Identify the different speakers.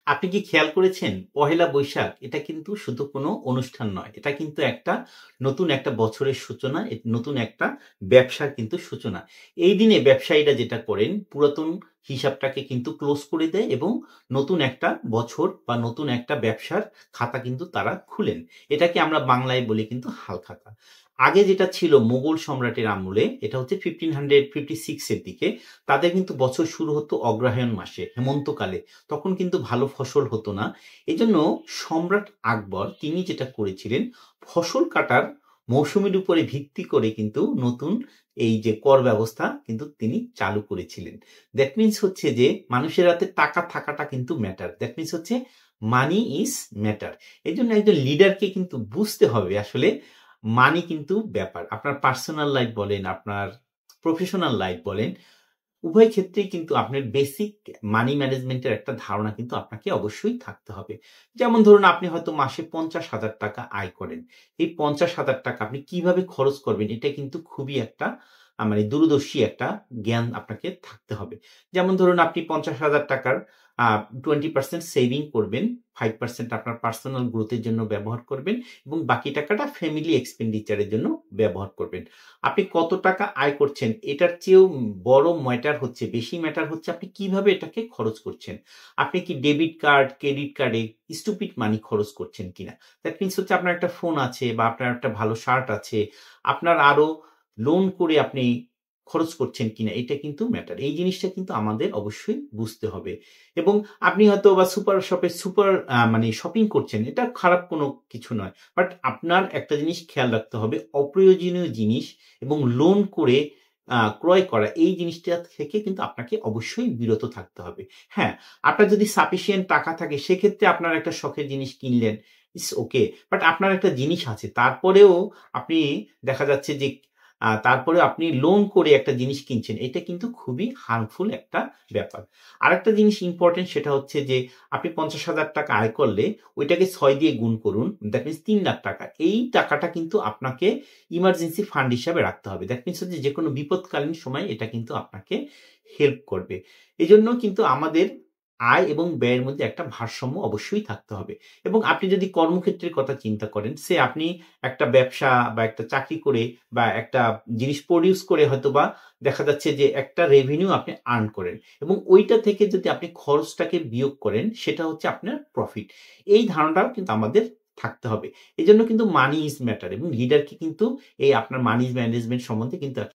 Speaker 1: আপনি কি খেয়াল করেছেন পহেলা বৈশাখ এটা কিন্তু শুধু কোনো অনুষ্ঠান নয়, এটা কিন্তু একটা নতুন একটা বছরের সূচনা, নতুন একটা ব্যবসার কিন্তু সূচনা। এই দিনে ব্যবসায়ীরা যেটা করেন পুরাতন হিসাবটাকে কিন্তু ক্লোজ করে দেয় এবং নতুন একটা বছর বা নতুন একটা ব্যবসার খাতা কিন্তু তারা খুলেন। এটাকে আমরা বাংলায় বলি কিন্তু হালখাতা। আগে যেটা ছিল মোগল সম্রাটের আমলে, এটা হচ্ছে 1556 এর দিকে। তাদের কিন্তু বছর শুরু হতো অগ্রহায়ণ মাসে, হেমন্তকালে। তখন কিন্তু ভালো ফসল হতো না। এজন্য সম্রাট আকবর তিনি যেটা করেছিলেন, ফসল কাটার মৌসুমের উপরে ভিত্তি করে কিন্তু নতুন এই যে কর ব্যবস্থা কিন্তু তিনি চালু করেছিলেন। দ্যাট মিনস হচ্ছে যে মানুষের হাতে টাকা থাকাটা কিন্তু ম্যাটার। দ্যাট মিনস হচ্ছে মানি ইজ ম্যাটার। এই জন্য একজন লিডারকে কিন্তু বুঝতে হবে আসলে মানি কিন্তু ব্যাপার। আপনার পার্সোনাল লাইফ বলেন, আপনার প্রফেশনাল লাইফ বলেন, উভয় ক্ষেত্রেই কিন্তু আপনার বেসিক মানি ম্যানেজমেন্টের একটা ধারণা কিন্তু আপনাকে অবশ্যই থাকতে হবে। যেমন ধরুন আপনি হয়তো মাসে 50,000 টাকা আয় করেন। এই 50,000 টাকা আপনি কিভাবে খরচ করবেন এটা কিন্তু খুবই একটা মানে দূরদর্শী একটা জ্ঞান আপনাকে থাকতে হবে। যেমন ধরুন আপনি 50,000 টাকার 20% সেভিং করবেন, 5% আপনার পার্সোনাল গ্রোথের জন্য ব্যবহার করবেন এবং বাকি টাকাটা ফ্যামিলি এক্সপেন্ডিচারের জন্য ব্যবহার করবেন। আপনি কত টাকা আয় করছেন এটার চেয়েও বড় ম্যাটার হচ্ছে, বেশি ম্যাটার হচ্ছে আপনি কিভাবে এটাকে খরচ করছেন। আপনি কি ডেবিট কার্ড, ক্রেডিট কার্ডে স্টুপিড মানি খরচ করছেন কিনা। দ্যাট মিনস হচ্ছে আপনার একটা ফোন আছে বা আপনার একটা ভালো শার্ট আছে, আপনার আরো লোন করে আপনি খরচ করছেন কিনা, এটা কিন্তু ম্যাটার। এই জিনিসটা কিন্তু আমাদের অবশ্যই বুঝতে হবে। এবং আপনি হয়তো বা সুপার শপে মানে শপিং করছেন, এটা খারাপ কোনো কিছু নয়। বাট আপনার একটা জিনিস খেয়াল রাখতে হবে, অপ্রয়োজনীয় জিনিস এবং লোন করে ক্রয় করা এই জিনিসটা থেকে কিন্তু আপনাকে অবশ্যই বিরত থাকতে হবে। হ্যাঁ, আপনার যদি সাফিসিয়েন্ট টাকা থাকে সেক্ষেত্রে আপনার একটা শখের জিনিস কিনলেন, ইটস ওকে। বাট আপনার একটা জিনিস আছে, তারপরেও আপনি দেখা যাচ্ছে যে তারপরে আপনি লোন করে একটা জিনিস কিনছেন, এটা কিন্তু খুবই হার্মফুল একটা ব্যাপার। আরেকটা জিনিস ইম্পর্টেন্ট, সেটা হচ্ছে যে আপনি 50,000 টাকা আয় করলে ওইটাকে 6 দিয়ে গুণ করুন, দ্যাট মিনস 3 লাখ টাকা। এই টাকাটা কিন্তু আপনাকে ইমার্জেন্সি ফান্ড হিসাবে রাখতে হবে। দ্যাট মিনস হচ্ছে যে কোনো বিপদকালীন সময় এটা কিন্তু আপনাকে হেল্প করবে। এজন্য কিন্তু আমাদের আয় এবং ব্যয়ের মধ্যে একটা ভারসাম্য অবশ্যই থাকতে হবে। এবং আপনি যদি কর্মক্ষেত্রের কথা চিন্তা করেন, সে আপনি একটা ব্যবসা বা একটা চাকরি করে বা একটা জিনিস প্রডিউস করে হয়তো বা দেখা যাচ্ছে যে একটা রেভিনিউ আপনি আর্ন করেন এবং ওইটা থেকে যদি আপনি খরচটাকে বিয়োগ করেন সেটা হচ্ছে আপনার প্রফিট। এই ধারণাটাও কিন্তু আমাদের থাকতে হবে। এজন্য কিন্তু মানি ইজ ম্যাটার এবং লিডারকে কিন্তু এই আপনার মানি ম্যানেজমেন্ট সম্বন্ধে কিন্তু